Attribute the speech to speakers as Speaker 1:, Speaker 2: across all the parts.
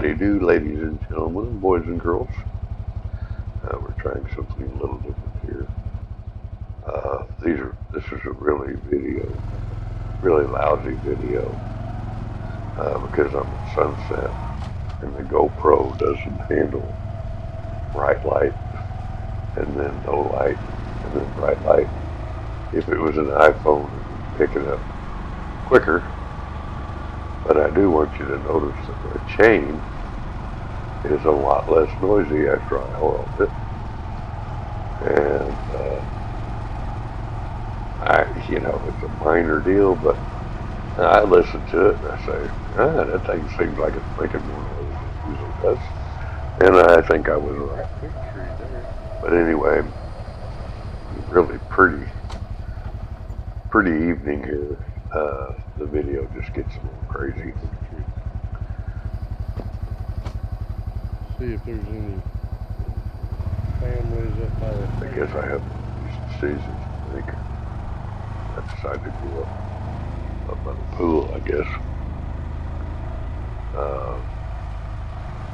Speaker 1: Howdy do, ladies and gentlemen, boys and girls. We're trying something a little different here. This is a really lousy video, because I'm at sunset and the GoPro doesn't handle bright light and then no light and then bright light. If it was an iPhone, it would pick it up quicker. But I do want you to notice that the chain is a lot less noisy after I oiled it. And it's a minor deal, but I listen to it and I say, that thing seems like it's making more noise than it usually does. And I think I was right. But anyway, really pretty evening here. The video just gets a little crazy.
Speaker 2: See if there's any families up there.
Speaker 1: I guess I have decent seasons, I think. I decided to go up by the pool, I guess.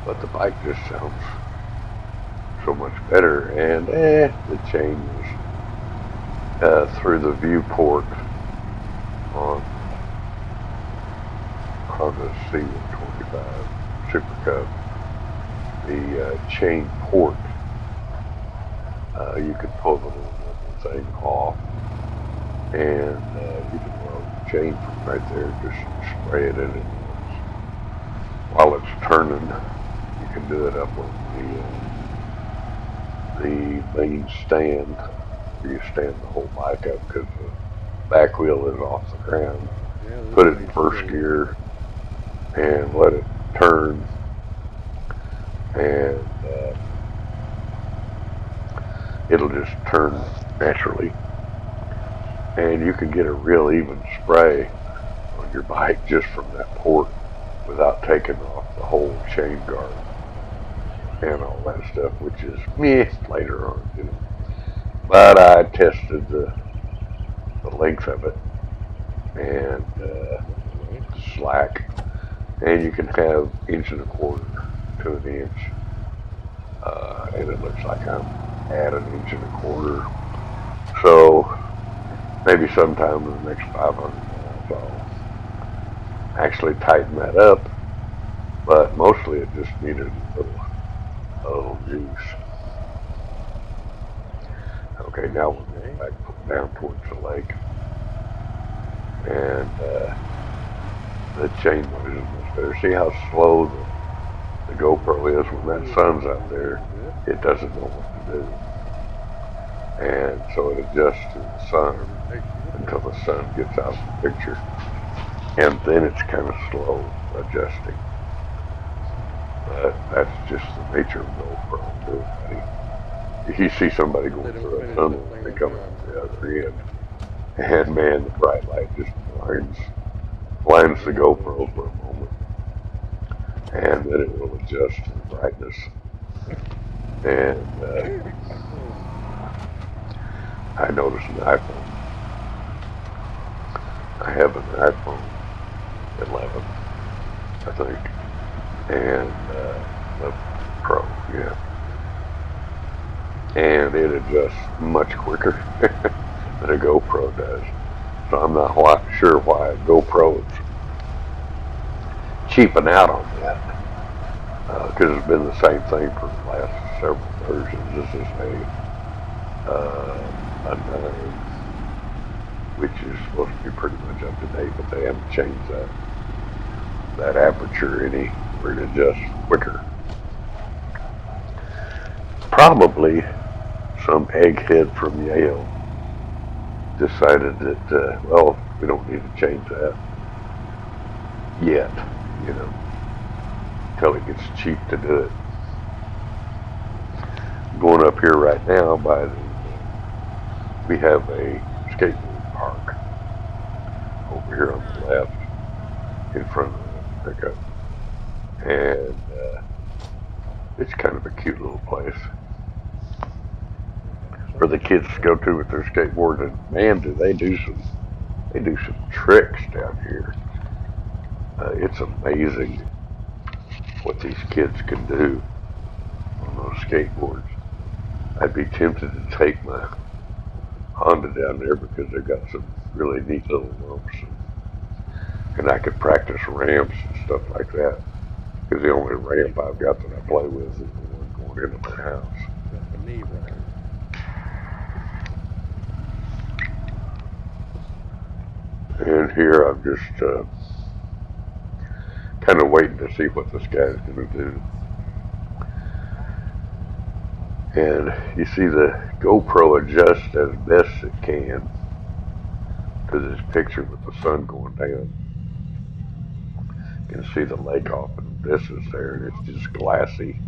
Speaker 1: But the bike just sounds so much better, and the chain is through the viewport on Honda C125 Super Cub. The chain port, you can pull the little thing off, and you can run the chain from right there, just spray it in it. While it's turning, you can do it up on the main stand, where you stand the whole bike up, because the back wheel is off the ground. Put it in first gear and let it turn, and it'll just turn naturally, and you can get a real even spray on your bike just from that port without taking off the whole chain guard and all that stuff, which is later on, But I tested the length of it, and slack, and you can have 1.25 to 1 inch, and it looks like I'm at 1.25 inches. So maybe sometime in the next 500 miles I'll actually tighten that up, but mostly it just needed a little juice. Okay, now we're going back down towards the lake, and the chain noise is much better. See how slow the GoPro is when that sun's out there? It doesn't know what to do, and so it adjusts to the sun until the sun gets out of the picture, and then it's kind of slow adjusting. But that's just the nature of GoPro, everybody. If you see somebody going through a tunnel, they come out the other end, and man, the bright light just blinds the GoPro for a moment, and then it will adjust to the brightness. And I noticed an iPhone. I have an iPhone 11, I think, and the Pro, and it adjusts much quicker than a GoPro does. So I'm not sure why a GoPro is cheaping out on that, because it's been the same thing for the last several versions. This is a 9, which is supposed to be pretty much up to date, but they haven't changed that aperture any, where it adjusts quicker. Probably some egghead from Yale decided that, we don't need to change that yet, until it gets cheap to do it. Going up here right now we have a skateboard park over here on the left in front of the pickup, and it's kind of a cute little place for the kids to go to with their skateboard, and man, do they do some tricks down here. It's amazing what these kids can do on those skateboards. I'd be tempted to take my Honda down there because they've got some really neat little lumps, and I could practice ramps and stuff like that. Because the only ramp I've got that I play with is the one going into my house.
Speaker 2: Got the knee roll.
Speaker 1: And here I'm just kind of waiting to see what this guy's going to do. And you see the GoPro adjusts as best it can to this picture with the sun going down. You can see the lake off in the distance there, and it's just glassy.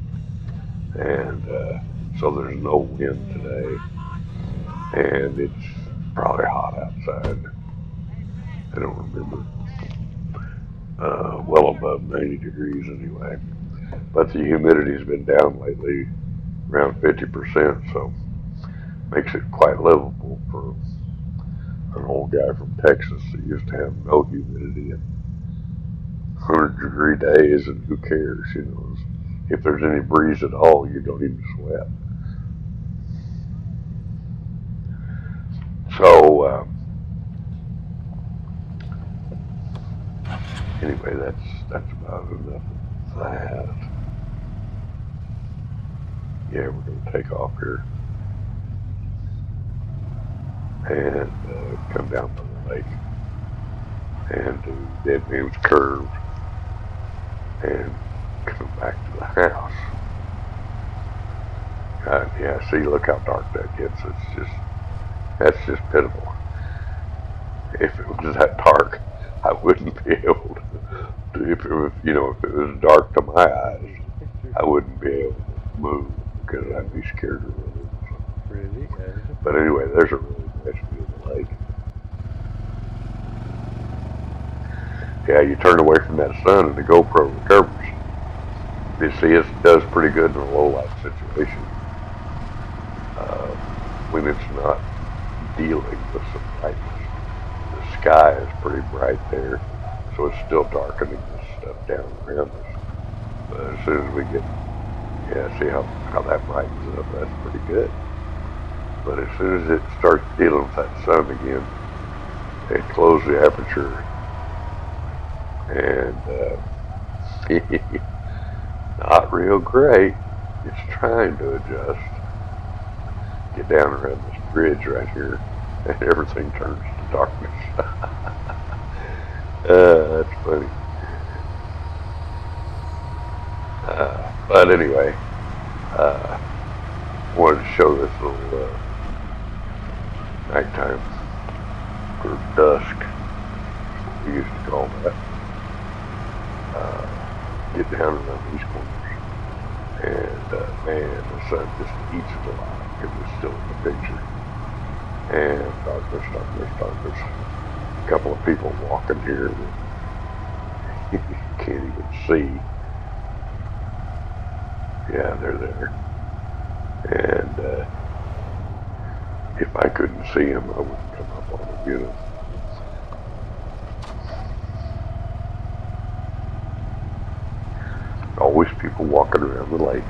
Speaker 1: And so there's no wind today. And it's probably hot outside. I don't remember. Well above 90 degrees anyway. But the humidity's been down lately, around 50%, so makes it quite livable for an old guy from Texas that used to have no humidity and 100-degree days, and who cares, you know. If there's any breeze at all, you don't even sweat. So anyway, that's about enough of that. Yeah, we're going to take off here and come down by the lake and do Dead Man's Curve and come back to the house. Yeah, see, look how dark that gets. That's just pitiful. If it was that dark, I wouldn't be able to, if it was, you know, if it was dark to my eyes, I wouldn't be able to move because I'd be scared to move.
Speaker 2: Really?
Speaker 1: But anyway, there's a really nice view of the lake. Yeah, you turn away from that sun and the GoPro recovers. You see, it does pretty good in a low light situation. When it's not dealing with some brightness. The sky is pretty bright there, so it's still darkening this stuff down around us. But as soon as we get, yeah, see how that brightens up, that's pretty good. But as soon as it starts dealing with that sun again, they close the aperture, and not real great. It's trying to adjust. Get down around this bridge right here, and everything turns to darkness. That's funny. But anyway, wanted to show this little nighttime, or dusk, we used to call that. Get down around these corners, and man, the sun just eats it alive. It was still in the picture. And darkness, darkness, darkness. A couple of people walking here that you can't even see. Yeah, they're there. And if I couldn't see them, I wouldn't come up on them, you know. Always people walking around the lake.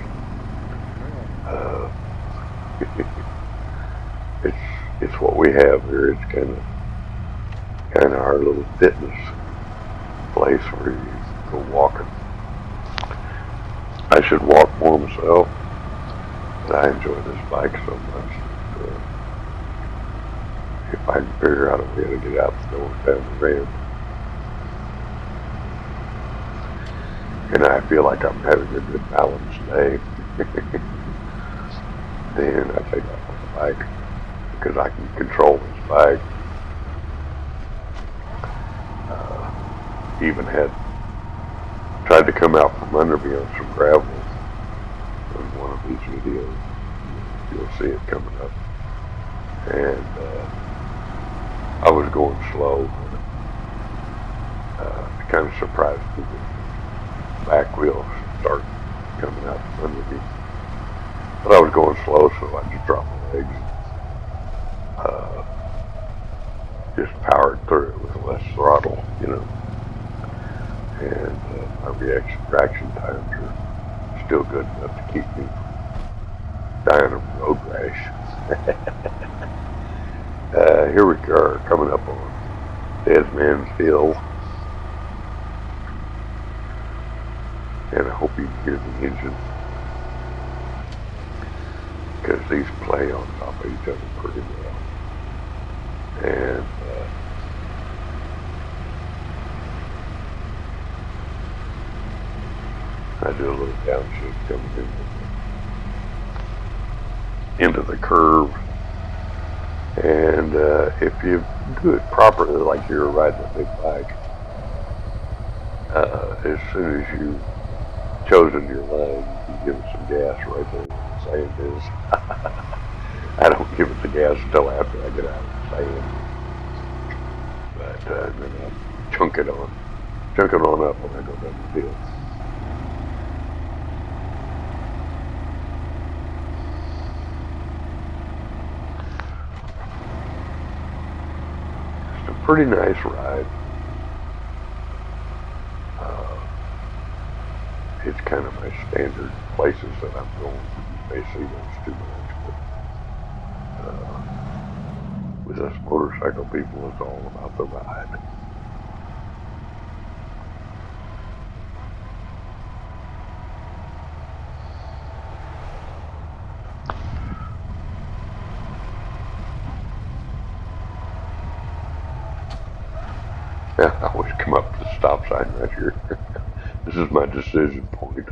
Speaker 1: It's what we have here. It's kind of our little fitness place where you go walking. I should walk more myself, but I enjoy this bike so much that if I can figure out a way to get out the door down the ramp, and I feel like I'm having a good balanced day, then I take off on the bike because I can control this bike. Even had tried to come out from under me on some gravel in one of these videos. You'll see it coming up. And I was going slow. It kind of surprised me that the back wheels started coming out from under me. But I was going slow, so I just dropped my legs. Just powered through it with less throttle, you know. and my reaction times are still good enough to keep me from dying of road rash. Here we are, coming up on Dead Man's Hill, and I hope you can hear the engine, because these play on top of each other pretty well. And I do a little downshift coming into the curve. And if you do it properly, like you're riding a big bike, as soon as you've chosen your line, you can give it some gas right there where the sand is. I don't give it the gas until after I get out of the sand. But then I chunk it on up when I go down the hill. It's a pretty nice ride. It's kind of my standard places that I'm going. You may see those too much, but with us motorcycle people, it's all about the ride. I always come up to the stop sign right here. This is my decision point.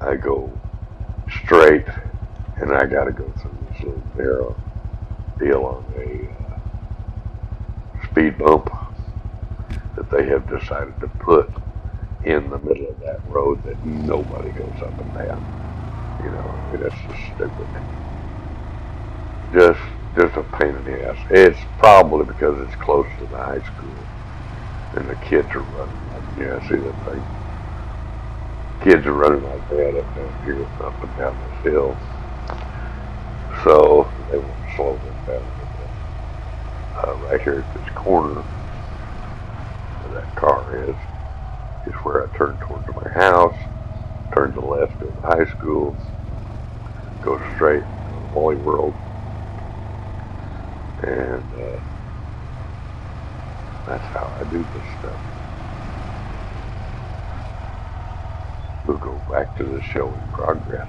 Speaker 1: I go straight, and I got to go through this little narrow deal on a speed bump that they have decided to put in the middle of that road that nobody goes up and down. You know, I mean, that's just stupid. Just a pain in the ass. It's probably because it's close to the high school, and the kids are running like, yeah, see that thing? Kids are running like that up down here, up and down this hill. So they want to slow them down a little bit. Right here at this corner where that car is where I turn towards my house, turn to the left to the high school, go straight to Wally World, and that's how I do this stuff. We'll go back to the show in progress.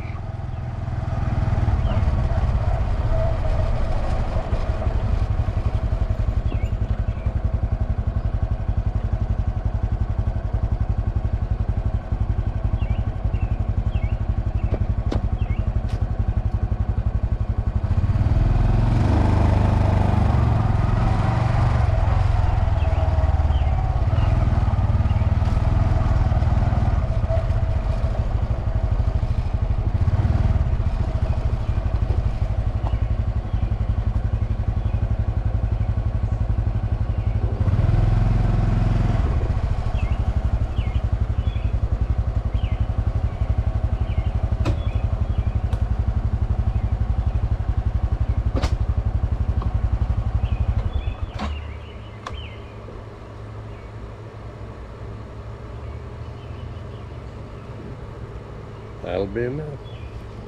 Speaker 2: That'll be enough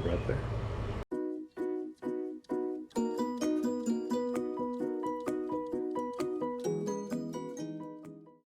Speaker 2: right there.